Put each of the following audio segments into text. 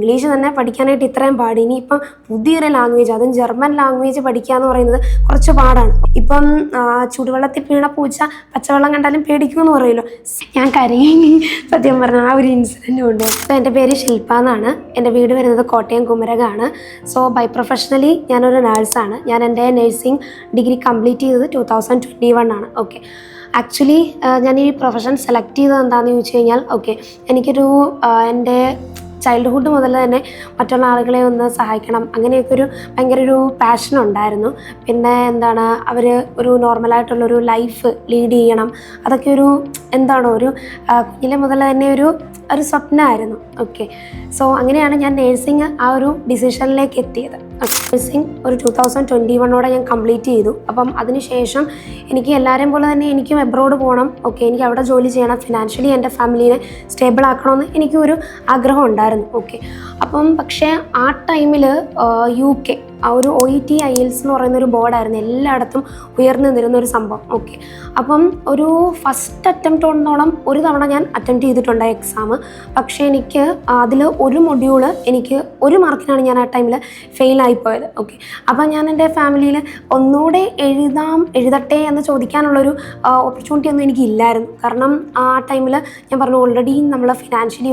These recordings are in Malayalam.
ഇംഗ്ലീഷ് തന്നെ പഠിക്കാനായിട്ട് ഇത്രയും പാട്, ഇനിയിപ്പം പുതിയൊരു ലാംഗ്വേജ്, അതും ജർമ്മൻ ലാംഗ്വേജ് പഠിക്കുക എന്ന് പറയുന്നത് കുറച്ച് പാടാണ്. ഇപ്പം ചുടുവെള്ളത്തിൽ വീണ പൂച്ച പച്ചവെള്ളം കണ്ടാലും പേടിക്കുമെന്ന് പറയുമല്ലോ. ഞാൻ കരയും സത്യം പറഞ്ഞ ആ ഒരു ഇൻസിഡൻറ്റും ഉണ്ട്. അപ്പോൾ എൻ്റെ പേര് ശില്പ എന്നാണ്. എൻ്റെ വീട് വരുന്നത് കോട്ടയം കുമരകമാണ്. സോ ബൈ പ്രൊഫഷണലി ഞാനൊരു നേഴ്സാണ്. ഞാൻ എൻ്റെ നേഴ്സിംഗ് ഡിഗ്രി കംപ്ലീറ്റ് ചെയ്തത് 2021 ആണ്. ഓക്കെ, ആക്ച്വലി ഞാൻ ഈ പ്രൊഫഷൻ സെലക്ട് ചെയ്തത് എന്താണെന്ന് ചോദിച്ചു കഴിഞ്ഞാൽ, ഓക്കെ, എനിക്കൊരു എൻ്റെ ചൈൽഡ്ഹുഡ് മുതൽ തന്നെ മറ്റുള്ള ആളുകളെ ഒന്ന് സഹായിക്കണം, അങ്ങനെയൊക്കെ ഭയങ്കര ഒരു പാഷൻ ഉണ്ടായിരുന്നു. പിന്നെ എന്താണ്, അവർ ഒരു നോർമലായിട്ടുള്ളൊരു ലൈഫ് ലീഡ് ചെയ്യണം, അതൊക്കെ കുഞ്ഞിലെ മുതൽ തന്നെ ഒരു സ്വപ്നമായിരുന്നു. ഓക്കെ, സോ അങ്ങനെയാണ് ഞാൻ നേഴ്സിംഗ് ആ ഒരു ഡിസിഷനിലേക്ക് എത്തിയത്. നേഴ്സിംഗ് ഒരു 2021 ഞാൻ കംപ്ലീറ്റ് ചെയ്തു. അപ്പം അതിനുശേഷം എനിക്ക് എല്ലാവരെയും പോലെ തന്നെ എനിക്കും എബ്രോഡ് പോകണം. ഓക്കെ, എനിക്ക് അവിടെ ജോലി ചെയ്യണം, ഫിനാൻഷ്യലി എൻ്റെ ഫാമിലീനെ സ്റ്റേബിൾ ആക്കണമെന്ന് എനിക്കൊരു ആഗ്രഹം ഉണ്ടായിരുന്നു. ഓക്കെ, അപ്പം പക്ഷേ ആ ടൈമിൽ UK ആ ഒരു OET IELTS എന്ന് പറയുന്നൊരു ബോർഡായിരുന്നു എല്ലായിടത്തും ഉയർന്നു നിന്നിരുന്നൊരു സംഭവം. ഓക്കെ, അപ്പം ഒരു ഫസ്റ്റ് അറ്റംപ്റ്റോടനോളം ഒരു തവണ ഞാൻ അറ്റംപ്റ്റ് ചെയ്തിട്ടുണ്ട് എക്സാം. പക്ഷേ എനിക്ക് അതിൽ ഒരു മൊഡ്യൂള് എനിക്ക് 1 മാർക്കിനാണ് ഞാൻ ആ ടൈമിൽ ഫെയിലായിപ്പോയത്. ഓക്കെ, അപ്പം ഞാൻ എൻ്റെ ഫാമിലിയിൽ ഒന്നുകൂടെ എഴുതട്ടെ എന്ന് ചോദിക്കാനുള്ളൊരു ഓപ്പർച്യൂണിറ്റി ഒന്നും എനിക്കില്ലായിരുന്നു. കാരണം ആ ടൈമിൽ ഞാൻ പറഞ്ഞു ഓൾറെഡി നമ്മൾ ഫിനാൻഷ്യലി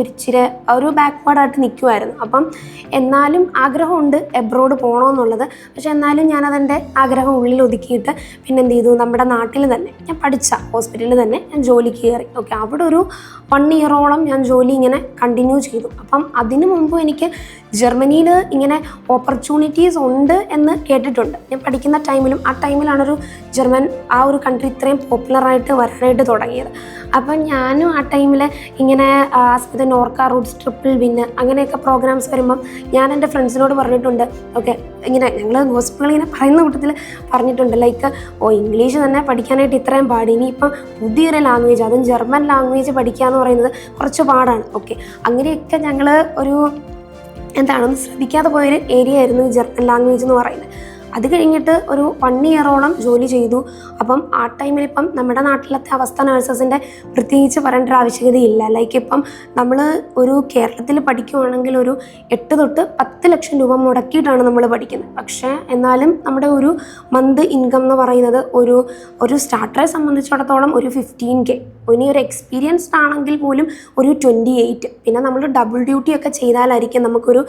ഒരു ബാക്ക്വേർഡായിട്ട് നിൽക്കുമായിരുന്നു. അപ്പം എന്നാലും ആഗ്രഹമുണ്ട് എബ്രോഡ് പോകണമെന്നുള്ളത്. പക്ഷെ എന്നാലും ഞാനതെൻ്റെ ആഗ്രഹം ഉള്ളിൽ ഒതുക്കിയിട്ട് പിന്നെ എന്ത് ചെയ്തു, നമ്മുടെ നാട്ടിൽ തന്നെ ഞാൻ പഠിച്ച ഹോസ്പിറ്റലിൽ തന്നെ ഞാൻ ജോലിക്ക് കയറി. ഓക്കെ, അവിടെ ഒരു 1 ഇയറോളം ഞാൻ ജോലി ഇങ്ങനെ കണ്ടിന്യൂ ചെയ്തു. അപ്പം അതിനു മുമ്പ് എനിക്ക് ജർമ്മനിയിൽ ഇങ്ങനെ ഓപ്പർച്യൂണിറ്റീസ് ഉണ്ട് എന്ന് കേട്ടിട്ടുണ്ട്. ഞാൻ പഠിക്കുന്ന ടൈമിലും ആ ടൈമിലാണൊരു ജർമ്മൻ ആ ഒരു കൺട്രി ഇത്രയും പോപ്പുലറായിട്ട് വരാനായിട്ട് തുടങ്ങിയത്. അപ്പം ഞാനും ആ ടൈമിൽ ഇങ്ങനെ നോർക്ക റൂട്ട്സ്, ട്രിപ്പിൾ വിന്ന് അങ്ങനെയൊക്കെ പ്രോഗ്രാംസ് വരുമ്പം ഞാൻ എൻ്റെ ഫ്രണ്ട്സിനോട് പറഞ്ഞിട്ടുണ്ട്. ഓക്കെ, ഇങ്ങനെ ഞങ്ങൾ ഗോസിപ്പുകൾ ഇങ്ങനെ പറയുന്ന കൂട്ടത്തിൽ പറഞ്ഞിട്ടുണ്ട്, ലൈക്ക് ഇംഗ്ലീഷ് തന്നെ പഠിക്കാനായിട്ട് ഇത്രയും പാട്, ഇനിയിപ്പം പുതിയൊരു ലാംഗ്വേജ്, അതും ജർമ്മൻ ലാംഗ്വേജ് പഠിക്കുക എന്ന് പറയുന്നത് കുറച്ച് പാടാണ്. ഓക്കെ, അങ്ങനെയൊക്കെ ഞങ്ങൾ ഒന്ന് ശ്രദ്ധിക്കാതെ പോയൊരു ഏരിയ ആയിരുന്നു ജർമ്മൻ ലാംഗ്വേജ് എന്ന് പറയുന്നത്. അത് കഴിഞ്ഞിട്ട് ഒരു 1 ഇയറോളം ജോലി ചെയ്തു. അപ്പം ആ ടൈമിൽ ഇപ്പം നമ്മുടെ നാട്ടിലത്തെ അവസ്ഥ നേഴ്സസിൻ്റെ പ്രത്യേകിച്ച് പറയേണ്ട ഒരു ആവശ്യകതയില്ല. ലൈക്ക് ഇപ്പം നമ്മൾ ഒരു കേരളത്തിൽ പഠിക്കുവാണെങ്കിൽ ഒരു 8 തൊട്ട് 10 ലക്ഷം രൂപ മുടക്കിയിട്ടാണ് നമ്മൾ പഠിക്കുന്നത്. പക്ഷേ എന്നാലും നമ്മുടെ ഒരു മന്ത് ഇൻകം എന്ന് പറയുന്നത് ഒരു സ്റ്റാർട്ടറെ സംബന്ധിച്ചിടത്തോളം ഒരു 15K, ഇനി ഒരു എക്സ്പീരിയൻസ്ഡ് ആണെങ്കിൽ പോലും ഒരു 28. പിന്നെ നമ്മൾ ഡബിൾ ഡ്യൂട്ടി ഒക്കെ ചെയ്താലായിരിക്കും നമുക്കൊരു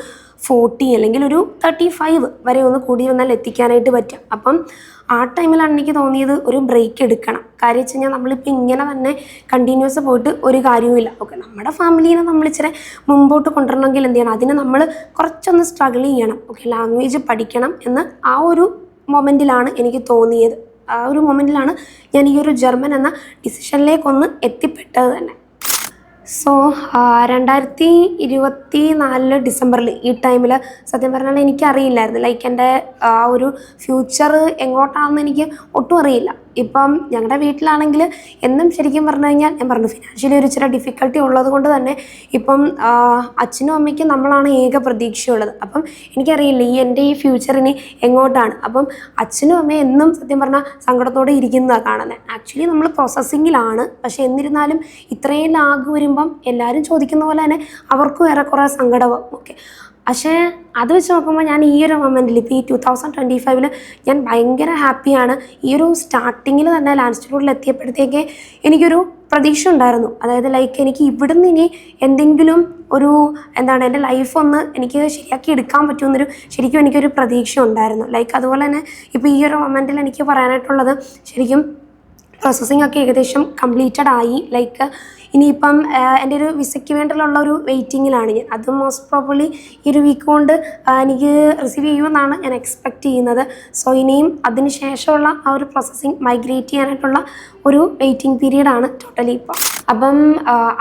40 അല്ലെങ്കിൽ ഒരു 35 വരെ ഒന്ന് കൂടി വന്നാൽ എത്തിക്കാനായിട്ട് പറ്റും. അപ്പം ആ ടൈമിലാണ് എനിക്ക് തോന്നിയത് ഒരു ബ്രേക്ക് എടുക്കണം. കാര്യം വെച്ച് കഴിഞ്ഞാൽ നമ്മളിപ്പോൾ ഇങ്ങനെ തന്നെ കണ്ടിന്യൂസ് പോയിട്ട് ഒരു കാര്യവുമില്ല. ഓക്കെ, നമ്മുടെ ഫാമിലീനെ നമ്മൾ ഇച്ചിരി മുമ്പോട്ട് കൊണ്ടുവരണമെങ്കിൽ എന്ത് ചെയ്യണം, അതിന് നമ്മൾ കുറച്ചൊന്ന് സ്ട്രഗിൾ ചെയ്യണം. ഓക്കെ, ലാംഗ്വേജ് പഠിക്കണം എന്ന് ആ ഒരു മൊമെൻറ്റിലാണ് എനിക്ക് തോന്നിയത്. ആ ഒരു മൊമെൻറ്റിലാണ് ഞാൻ ഈ ഒരു ജർമ്മൻ എന്ന ഡിസിഷനിലേക്കൊന്ന് എത്തിപ്പെട്ടത് തന്നെ. സോ 2024 ഡിസംബറിൽ ഈ ടൈമിൽ സത്യം പറഞ്ഞാൽ എനിക്കറിയില്ലായിരുന്നു, ലൈക്ക് എൻ്റെ ആ ഒരു ഫ്യൂച്ചർ എങ്ങോട്ടാണെന്ന് എനിക്ക് ഒട്ടും അറിയില്ല. ഇപ്പം ഞങ്ങളുടെ വീട്ടിലാണെങ്കിൽ എന്നും ശരിക്കും പറഞ്ഞു കഴിഞ്ഞാൽ ഞാൻ പറഞ്ഞു ഫിനാൻഷ്യലി ഒരു ഇച്ചിരി ഡിഫിക്കൽട്ടി ഉള്ളത് കൊണ്ട് തന്നെ ഇപ്പം അച്ഛനും അമ്മയ്ക്കും നമ്മളാണ് ഏക പ്രതീക്ഷയുള്ളത്. അപ്പം എനിക്കറിയില്ല എൻ്റെ ഈ ഫ്യൂച്ചറിന് എങ്ങോട്ടാണ്. അപ്പം അച്ഛനും അമ്മയും എന്നും സത്യം പറഞ്ഞാൽ സങ്കടത്തോടെ ഇരിക്കുന്നതാണ് കാണുന്നത്. ആക്ച്വലി നമ്മൾ പ്രോസസ്സിങ്ങിലാണ്. പക്ഷേ എന്നിരുന്നാലും ഇത്രയും ലാഗ് വരുമ്പം എല്ലാവരും ചോദിക്കുന്ന പോലെ തന്നെ അവർക്കും ഏറെക്കുറെ സങ്കടമാവും. ഓക്കെ, പക്ഷേ അത് വെച്ച് നോക്കുമ്പോൾ ഞാൻ ഈ ഒരു മൊമെൻറ്റിൽ ഇപ്പോൾ ഈ 2025 ഞാൻ ഭയങ്കര ഹാപ്പിയാണ്. ഈ ഒരു സ്റ്റാർട്ടിങ്ങിൽ തന്നെ ലാൻഡ്സ്റ്റിറ്റ്യൂട്ടിൽ എത്തിയപ്പോഴത്തേക്ക് എനിക്കൊരു പ്രതീക്ഷ ഉണ്ടായിരുന്നു. അതായത് ലൈക്ക് എനിക്ക് ഇവിടുന്ന് ഇനി എന്തെങ്കിലും എൻ്റെ ലൈഫ് ഒന്ന് എനിക്ക് ശരിയാക്കി എടുക്കാൻ പറ്റുമെന്നൊരു ശരിക്കും എനിക്കൊരു പ്രതീക്ഷ ഉണ്ടായിരുന്നു. ലൈക്ക് അതുപോലെ തന്നെ ഇപ്പോൾ ഈ ഒരു മൊമെൻറ്റിൽ എനിക്ക് പറയാനായിട്ടുള്ളത് ശരിക്കും പ്രോസസ്സിംഗ് ഒക്കെ ഏകദേശം കംപ്ലീറ്റഡ് ആയി. ലൈക്ക് ഇനിയിപ്പം എൻ്റെ ഒരു വിസയ്ക്ക് വേണ്ടിയുള്ള ഒരു വെയിറ്റിങ്ങിലാണ് ഞാൻ. അത് മോസ്റ്റ് പ്രോബബ്ലി ഈ ഒരു വീക്ക് കൊണ്ട് എനിക്ക് റിസീവ് ചെയ്യുമെന്നാണ് ഞാൻ എക്സ്പെക്റ്റ് ചെയ്യുന്നത്. സോ ഇനിയും അതിന് ശേഷമുള്ള ആ ഒരു പ്രോസസ്സിങ് മൈഗ്രേറ്റ് ചെയ്യാനായിട്ടുള്ള ഒരു വെയിറ്റിംഗ് പീരീഡാണ് ടോട്ടലി ഇപ്പം. അപ്പം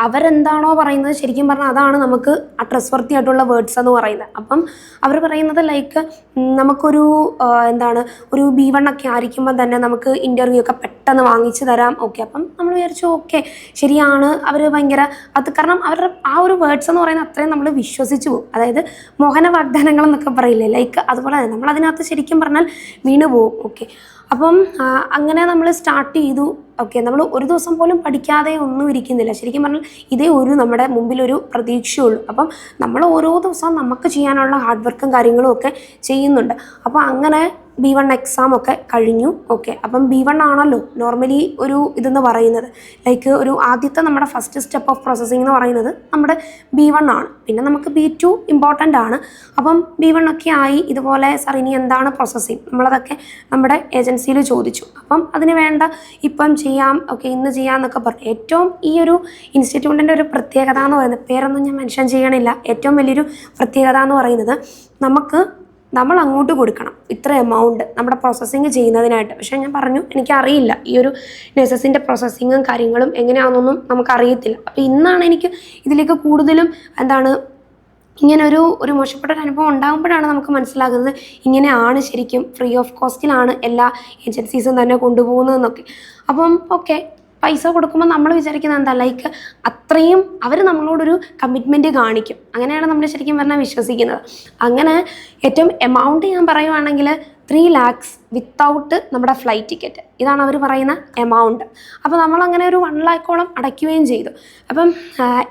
അവരെന്താണോ പറയുന്നത് ശരിക്കും പറഞ്ഞാൽ അതാണ് നമുക്ക് ട്രസ്റ്റ്വർത്തി ആയിട്ടുള്ള വേർഡ്സ് എന്ന് പറയുന്നത്. അപ്പം അവർ പറയുന്നത് ലൈക്ക് നമുക്കൊരു ഒരു B1 ഒക്കെ ആയിരിക്കുമ്പോൾ തന്നെ നമുക്ക് ഇൻ്റർവ്യൂ ഒക്കെ പെട്ടെന്ന് വാങ്ങിച്ചു തരാം. ഓക്കെ, അപ്പം നമ്മൾ വിചാരിച്ചു ഓക്കെ ശരിയാണ്, അവർ ഭയങ്കര കാരണം അവരുടെ ആ ഒരു വേർഡ്സ് എന്ന് പറയുന്നത് അത്രയും നമ്മൾ വിശ്വസിച്ച് പോകും. അതായത് മോഹന വാഗ്ദാനങ്ങൾ എന്നൊക്കെ പറയില്ലേ, ലൈക്ക് അതുപോലെ തന്നെ നമ്മളതിനകത്ത് ശരിക്കും പറഞ്ഞാൽ വീണ് പോകും. ഓക്കെ, അപ്പം അങ്ങനെ നമ്മൾ സ്റ്റാർട്ട് ചെയ്തു. ഓക്കെ, നമ്മൾ ഒരു ദിവസം പോലും പഠിക്കാതെ ഒന്നും ഇരിക്കുന്നില്ല. ശരിക്കും പറഞ്ഞാൽ ഇതേ നമ്മുടെ മുമ്പിലൊരു പ്രതീക്ഷയുള്ളൂ. അപ്പം നമ്മൾ ഓരോ ദിവസവും നമുക്ക് ചെയ്യാനുള്ള ഹാർഡ് വർക്കും കാര്യങ്ങളും ഒക്കെ ചെയ്യുന്നുണ്ട്. അപ്പോൾ അങ്ങനെ B1 എക്സാം ഒക്കെ കഴിഞ്ഞു. ഓക്കെ, അപ്പം B1 ആണല്ലോ നോർമലി ഒരു ഇതെന്ന് പറയുന്നത്. ലൈക്ക് ഒരു ആദ്യത്തെ നമ്മുടെ ഫസ്റ്റ് സ്റ്റെപ്പ് ഓഫ് പ്രോസസ്സിംഗ് എന്ന് പറയുന്നത് നമ്മുടെ B1 ആണ്. പിന്നെ നമുക്ക് B2 ഇമ്പോർട്ടൻ്റ് ആണ്. അപ്പം B1 ഒക്കെ ആയി. ഇതുപോലെ സാർ ഇനി എന്താണ് പ്രോസസ്സിങ്, നമ്മളതൊക്കെ നമ്മുടെ ഏജൻസിയിൽ ചോദിച്ചു. അപ്പം അതിന് വേണ്ട ഇപ്പം ചെയ്യാം, ഓക്കെ ഇന്ന് ചെയ്യാമെന്നൊക്കെ പറഞ്ഞു. ഏറ്റവും ഈ ഒരു ഇൻസ്റ്റിറ്റ്യൂട്ടിൻ്റെ ഒരു പ്രത്യേകത എന്ന് പറയുന്നത്, പേരൊന്നും ഞാൻ മെൻഷൻ ചെയ്യണില്ല, ഏറ്റവും വലിയൊരു പ്രത്യേകത എന്ന് പറയുന്നത് നമ്മൾ അങ്ങോട്ട് കൊടുക്കണം ഇത്ര എമൗണ്ട് നമ്മുടെ പ്രോസസ്സിങ് ചെയ്യുന്നതിനായിട്ട്. പക്ഷേ ഞാൻ പറഞ്ഞു എനിക്കറിയില്ല ഈ ഒരു നഴ്സസിൻ്റെ പ്രോസസ്സിങ്ങും കാര്യങ്ങളും എങ്ങനെയാണെന്നൊന്നും നമുക്കറിയത്തില്ല. അപ്പോൾ ഇന്നാണ് എനിക്ക് ഇതിലേക്ക് കൂടുതലും ഇങ്ങനെ ഒരു മോശപ്പെട്ട അനുഭവം ഉണ്ടാകുമ്പോഴാണ് നമുക്ക് മനസ്സിലാകുന്നത് ഇങ്ങനെയാണ് ശരിക്കും ഫ്രീ ഓഫ് കോസ്റ്റിലാണ് എല്ലാ ഏജൻസീസും തന്നെ കൊണ്ടുപോകുന്നതെന്നൊക്കെ. അപ്പം ഓക്കെ, പൈസ കൊടുക്കുമ്പോൾ നമ്മൾ വിചാരിക്കുന്നത് എന്താ, ലൈക്ക് അത്രയും അവർ നമ്മളോടൊരു കമ്മിറ്റ്മെൻറ്റ് കാണിക്കും. അങ്ങനെയാണ് നമ്മൾ ശരിക്കും പറഞ്ഞാൽ വിശ്വസിക്കുന്നത്. അങ്ങനെ ഏറ്റവും എമൗണ്ട് ഞാൻ പറയുവാണെങ്കിൽ 3 lakhs വിത്തൗട്ട് നമ്മുടെ ഫ്ലൈറ്റ് ടിക്കറ്റ്, ഇതാണ് അവർ പറയുന്ന എമൗണ്ട്. അപ്പോൾ നമ്മളങ്ങനെ ഒരു 1 lakhoളം അടയ്ക്കുകയും ചെയ്തു. അപ്പം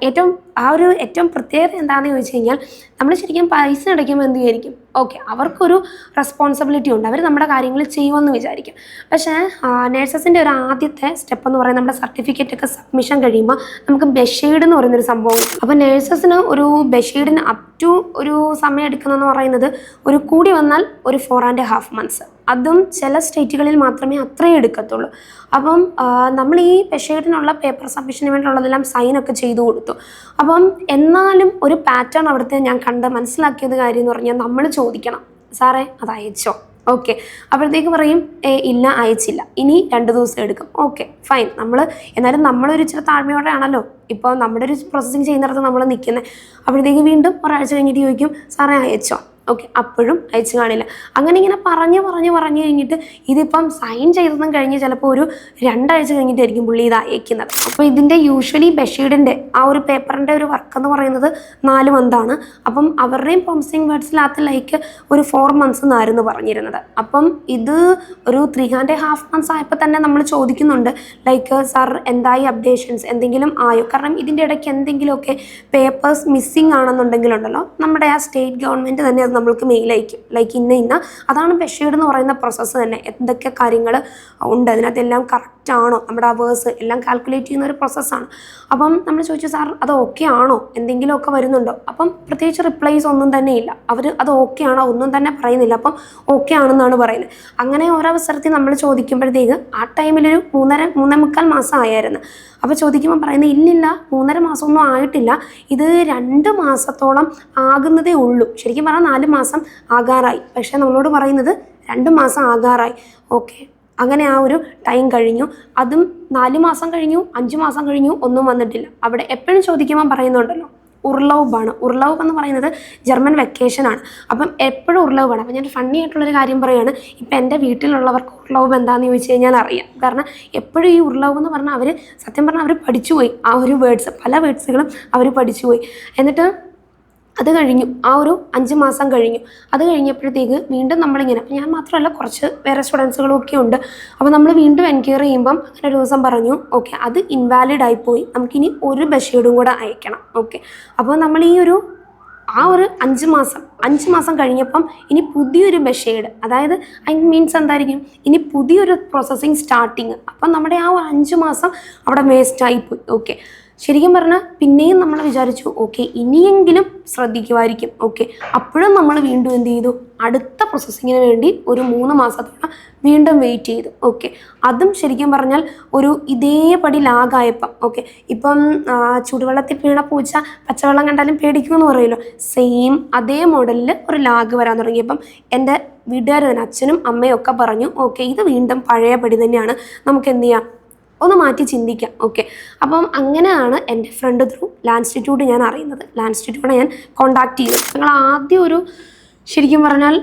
ഏറ്റവും പ്രത്യേകത എന്താണെന്ന് ചോദിച്ചു കഴിഞ്ഞാൽ, നമ്മൾ ശരിക്കും പൈസ അടയ്ക്കുമ്പോൾ എന്ത് വിചാരിക്കും, ഓക്കെ അവർക്കൊരു റെസ്പോൺസിബിലിറ്റി ഉണ്ട്, അവർ നമ്മുടെ കാര്യങ്ങൾ ചെയ്യുമെന്ന് വിചാരിക്കും. പക്ഷേ നേഴ്സസിൻ്റെ ഒരു ആദ്യത്തെ സ്റ്റെപ്പ് എന്ന് പറയുന്നത് നമ്മുടെ സർട്ടിഫിക്കറ്റ് ഒക്കെ സബ്മിഷൻ കഴിയുമ്പോൾ നമുക്ക് ബെഷീഡ് എന്ന് പറയുന്നൊരു സംഭവം. അപ്പോൾ നേഴ്സസിന് ഒരു ബെഷീഡിന് അപ് ടു ഒരു സമയം എടുക്കുന്നതെന്ന് പറയുന്നത് ഒരു കൂടി വന്നാൽ ഒരു 4.5 months. അതും ചില സ്റ്റേറ്റുകളിൽ മാത്രമേ അത്രയും എടുക്കത്തുള്ളൂ. അപ്പം നമ്മൾ ഈ ബെഷീഡിനുള്ള പേപ്പർ സബ്മിഷന് വേണ്ടിയുള്ളതെല്ലാം സൈനൊക്കെ ചെയ്തു കൊടുത്തു. അപ്പം എന്നാലും ഒരു പാറ്റേൺ അവിടുത്തെ ഞാൻ മനസ്സിലാക്കിയത് കാര്യം എന്ന് പറഞ്ഞാൽ, നമ്മൾ ചോദിക്കണം സാറേ അത് അയച്ചോ, ഓക്കെ അപ്പോഴത്തേക്ക് പറയും ഇല്ല അയച്ചില്ല, ഇനി 2 ദിവസം എടുക്കും. ഓക്കെ ഫൈൻ, എന്നാലും നമ്മളൊരു ഇച്ചിരി താഴ്മയോടെയാണല്ലോ ഇപ്പോൾ നമ്മുടെ ഒരു പ്രോസസ്സിങ് ചെയ്യുന്നിടത്ത് നമ്മൾ നിൽക്കുന്നത്. അപ്പോഴത്തേക്ക് വീണ്ടും ഒരാഴ്ച കഴിഞ്ഞിട്ട് ചോദിക്കും സാറേ അയച്ചോ, ഓക്കെ അപ്പോഴും അയച്ചു കാണില്ല. അങ്ങനെ ഇങ്ങനെ പറഞ്ഞു കഴിഞ്ഞിട്ട് ഇതിപ്പം സൈൻ ചെയ്തതും കഴിഞ്ഞ് ചിലപ്പോൾ ഒരു 2 ആഴ്ച കഴിഞ്ഞിട്ടായിരിക്കും പുള്ളി ഇത് അയക്കുന്നത്. അപ്പോൾ ഇതിൻ്റെ യൂഷ്വലി ബഷീഡിൻ്റെ ആ ഒരു പേപ്പറിൻ്റെ ഒരു വർക്ക് എന്ന് പറയുന്നത് 4 month ആണ്. അപ്പം അവരുടെയും പ്രോമിസിങ് വേർഡ്സിനകത്ത് ലൈക്ക് ഒരു 4 months എന്നായിരുന്നു പറഞ്ഞിരുന്നത്. അപ്പം ഇത് ഒരു 3.5 months ആയപ്പോൾ തന്നെ നമ്മൾ ചോദിക്കുന്നുണ്ട് ലൈക്ക് സാർ എന്തായി അപ്ഡേഷൻസ്, എന്തെങ്കിലും ആയോ? കാരണം ഇതിൻ്റെ ഇടയ്ക്ക് എന്തെങ്കിലുമൊക്കെ പേപ്പേഴ്സ് മിസ്സിങ് ആണെന്നുണ്ടെങ്കിലുണ്ടല്ലോ നമ്മുടെ ആ സ്റ്റേറ്റ് ഗവൺമെൻറ് തന്നെ നമ്മൾക്ക് മെയിൽ അയക്കും, ലൈക്ക് ഇന്ന അതാണ് ബഷീഡ് എന്ന് പറയുന്ന പ്രോസസ്സ് തന്നെ. എന്തൊക്കെ കാര്യങ്ങൾ ഉണ്ട് അതിനകത്തെല്ലാം കറക്റ്റ് ആണോ, നമ്മുടെ അവേഴ്സ് എല്ലാം കാൽക്കുലേറ്റ് ചെയ്യുന്ന ഒരു പ്രോസസ്സാണ്. അപ്പം നമ്മൾ ചോദിച്ചു സാർ അത് ഓക്കെ ആണോ, എന്തെങ്കിലുമൊക്കെ വരുന്നുണ്ടോ? അപ്പം പ്രത്യേകിച്ച് റിപ്ലൈസ് ഒന്നും തന്നെ ഇല്ല. അവർ അത് ഓക്കെ ആണോ ഒന്നും തന്നെ പറയുന്നില്ല. അപ്പം ഓക്കെ ആണെന്നാണ് പറയുന്നത്. അങ്ങനെ ഒരവസരത്തിൽ നമ്മൾ ചോദിക്കുമ്പോഴത്തേക്ക് ആ ടൈമിലൊരു 3.5 മാസം ആയിരുന്നു. അപ്പോൾ ചോദിക്കുമ്പോൾ പറയുന്നത് ഇല്ലില്ല 3.5 മാസമൊന്നും ആയിട്ടില്ല, ഇത് 2 മാസത്തോളം ആകുന്നതേ ഉള്ളൂ. ശരിക്കും പറഞ്ഞാൽ 4 മാസം ആകാറായി, പക്ഷേ നമ്മളോട് പറയുന്നത് 2 മാസം ആകാറായി. ഓക്കെ അങ്ങനെ ആ ഒരു ടൈം കഴിഞ്ഞു. അതും 4 മാസം കഴിഞ്ഞു, 5 മാസം കഴിഞ്ഞു, ഒന്നും വന്നിട്ടില്ല. അവിടെ എപ്പോഴും ചോദിക്കുമ്പോൾ പറയുന്നുണ്ടല്ലോ ഉർലൗബാണ്. ഉർലൗബ് എന്ന് പറയുന്നത് ജർമ്മൻ വെക്കേഷനാണ്. അപ്പം എപ്പോഴും ഉർലൗബാണ്. അപ്പം ഞാൻ ഫണ്ണി ആയിട്ടുള്ളൊരു കാര്യം പറയുകയാണ്, ഇപ്പം എൻ്റെ വീട്ടിലുള്ളവർക്ക് ഉർലൗബ് എന്താണെന്ന് ചോദിച്ചു കഴിഞ്ഞാൽ അറിയാം. കാരണം എപ്പോഴും ഈ ഉർലൗബ് എന്ന് പറഞ്ഞാൽ അവർ സത്യം പറഞ്ഞാൽ അവർ പഠിച്ചുപോയി ആ ഒരു വേർഡ്സ്, പല വേർഡ്സുകളും അവർ പഠിച്ചുപോയി. എന്നിട്ട് അത് കഴിഞ്ഞു, ആ ഒരു 5 മാസം കഴിഞ്ഞു. അത് കഴിഞ്ഞപ്പോഴത്തേക്ക് വീണ്ടും നമ്മളിങ്ങനെ, അപ്പം ഞാൻ മാത്രമല്ല കുറച്ച് വേറെ സ്റ്റുഡൻസുകളും ഒക്കെ ഉണ്ട്. അപ്പോൾ നമ്മൾ വീണ്ടും എൻക്വയറി ചെയ്യുമ്പം അങ്ങനെ ഒരു ദിവസം പറഞ്ഞു ഓക്കെ അത് ഇൻവാലിഡ് ആയിപ്പോയി, നമുക്കിനി ഒരു ബഷീഡും കൂടെ അയക്കണം. ഓക്കെ അപ്പോൾ നമ്മൾ ആ ഒരു 5 മാസം കഴിഞ്ഞപ്പം ഇനി പുതിയൊരു ബഷീഡ്, അതായത് മീൻസ് എന്തായിരിക്കും ഇനി പുതിയൊരു പ്രോസസ്സിങ് സ്റ്റാർട്ടിങ്. അപ്പം നമ്മുടെ ആ 5 മാസം അവിടെ വേസ്റ്റായിപ്പോയി. ഓക്കെ ശരിക്കും പറഞ്ഞാൽ പിന്നെയും നമ്മൾ വിചാരിച്ചു ഓക്കെ ഇനിയെങ്കിലും ശ്രദ്ധിക്കുമായിരിക്കും. ഓക്കെ അപ്പോഴും നമ്മൾ വീണ്ടും എന്ത് ചെയ്തു, അടുത്ത പ്രോസസ്സിങ്ങിന് വേണ്ടി ഒരു 3 മാസത്തോളം വീണ്ടും വെയിറ്റ് ചെയ്തു. ഓക്കെ അതും ശരിക്കും പറഞ്ഞാൽ ഒരു ഇതേപടി ലാഗായപ്പം. ഓക്കെ ഇപ്പം ചുടുവെള്ളത്തിൽ വീണ പൂച്ച പച്ചവെള്ളം കണ്ടാലും പേടിക്കുമെന്ന് പറയുമല്ലോ, സെയിം അതേ മോഡലിൽ ഒരു ലാഗ് വരാൻ തുടങ്ങിയപ്പം എൻ്റെ വീട്ടുകാർ തന്നെ അച്ഛനും അമ്മയും ഒക്കെ പറഞ്ഞു ഓക്കെ ഇത് വീണ്ടും പഴയപടി തന്നെയാണ്, നമുക്ക് എന്ത് ചെയ്യാം ഒന്ന് മാറ്റി ചിന്തിക്കാം. ഓക്കെ അപ്പം അങ്ങനെയാണ് എൻ്റെ ഫ്രണ്ട് ത്രൂ ലാൻസ്റ്റിറ്റ്യൂട്ട് ഞാൻ അറിയുന്നത്. ലാൻസ്റ്റിറ്റ്യൂട്ടിനെ ഞാൻ കോണ്ടാക്ട് ചെയ്തു. ഞങ്ങൾ ആദ്യം ശരിക്കും പറഞ്ഞാൽ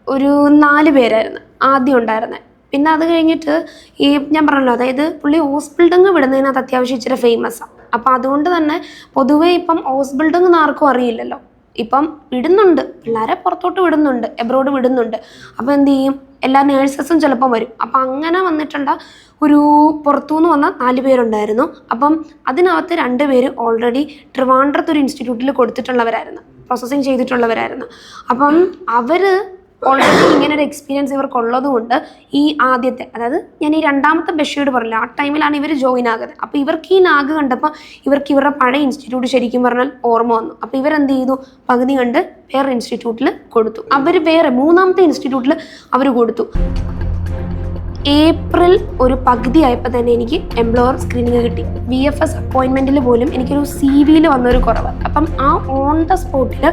ഒരു 4 പേരായിരുന്നു ആദ്യം ഉണ്ടായിരുന്നത്. പിന്നെ അത് കഴിഞ്ഞിട്ട് ഞാൻ പറഞ്ഞല്ലോ, അതായത് പുള്ളി ഹൗസ് ബിൽഡിങ് വിടുന്നതിനകത്ത് അത്യാവശ്യം ഇച്ചിരി ഫേമസാണ്. അപ്പം അതുകൊണ്ട് തന്നെ പൊതുവേ ഇപ്പം ഹൗസ് ബിൽഡിങ് എന്ന് ആർക്കും അറിയില്ലല്ലോ. ഇപ്പം വിടുന്നുണ്ട്, പിള്ളേരെ പുറത്തോട്ട് വിടുന്നുണ്ട്, എബ്രോഡ് വിടുന്നുണ്ട്. അപ്പോൾ എന്ത് ചെയ്യും, എല്ലാ നേഴ്സസും ചിലപ്പോൾ വരും. അപ്പം അങ്ങനെ വന്നിട്ടുണ്ട് ഒരു പുറത്തുനിന്ന് വന്ന 4 പേരുണ്ടായിരുന്നു. അപ്പം അതിനകത്ത് 2 പേര് ഓൾറെഡി ട്രിവാൻഡ്രത്ത് ഒരു ഇൻസ്റ്റിറ്റ്യൂട്ടിൽ കൊടുത്തിട്ടുള്ളവരായിരുന്നു, പ്രോസസ്സിങ് ചെയ്തിട്ടുള്ളവരായിരുന്നു. അപ്പം അവർ ഓൾറെഡി ഇങ്ങനെ ഒരു എക്സ്പീരിയൻസ് ഇവർക്കുള്ളത് കൊണ്ട് ഈ ആദ്യത്തെ, അതായത് ഞാൻ ഈ 2ാമത്തെ ബഷീർ പറഞ്ഞില്ല, ആ ടൈമിലാണ് ഇവർ ജോയിൻ ആകുന്നത്. അപ്പോൾ ഇവർക്ക് ഈ നാഗ് കണ്ടപ്പോൾ ഇവർക്ക് ഇവരുടെ പഴയ ഇൻസ്റ്റിറ്റ്യൂട്ട് ശരിക്കും പറഞ്ഞാൽ ഓർമ്മ വന്നു. അപ്പോൾ ഇവരെന്ത് ചെയ്തു, പകുതി കണ്ട് വേറെ ഇൻസ്റ്റിറ്റ്യൂട്ടിൽ കൊടുത്തു. അവർ വേറെ 3ാമത്തെ ഇൻസ്റ്റിറ്റ്യൂട്ടിൽ അവർ കൊടുത്തു. ഏപ്രിൽ ഒരു പകുതി ആയപ്പോൾ തന്നെ എനിക്ക് എംപ്ലോയർ സ്ക്രീനിങ് കിട്ടി. VFS അപ്പോയിൻമെൻറ്റിൽ പോലും എനിക്കൊരു CV-യിൽ വന്നൊരു കുറവ്. അപ്പം ആ ഓൺ ദ സ്പോട്ടിൽ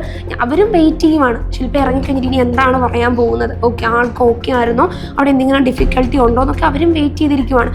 അവരും വെയിറ്റ് ചെയ്യുവാണ്, ശില്പ ഇറങ്ങിക്കഴിഞ്ഞിട്ട് ഇനി എന്താണ് പറയാൻ പോകുന്നത്, ഓക്കെ ആൾക്ക് ഓക്കെ ആയിരുന്നോ, അവിടെ എന്തെങ്കിലും ഡിഫിക്കൽട്ടി ഉണ്ടോ എന്നൊക്കെ അവരും വെയിറ്റ് ചെയ്തിരിക്കുവാണ്.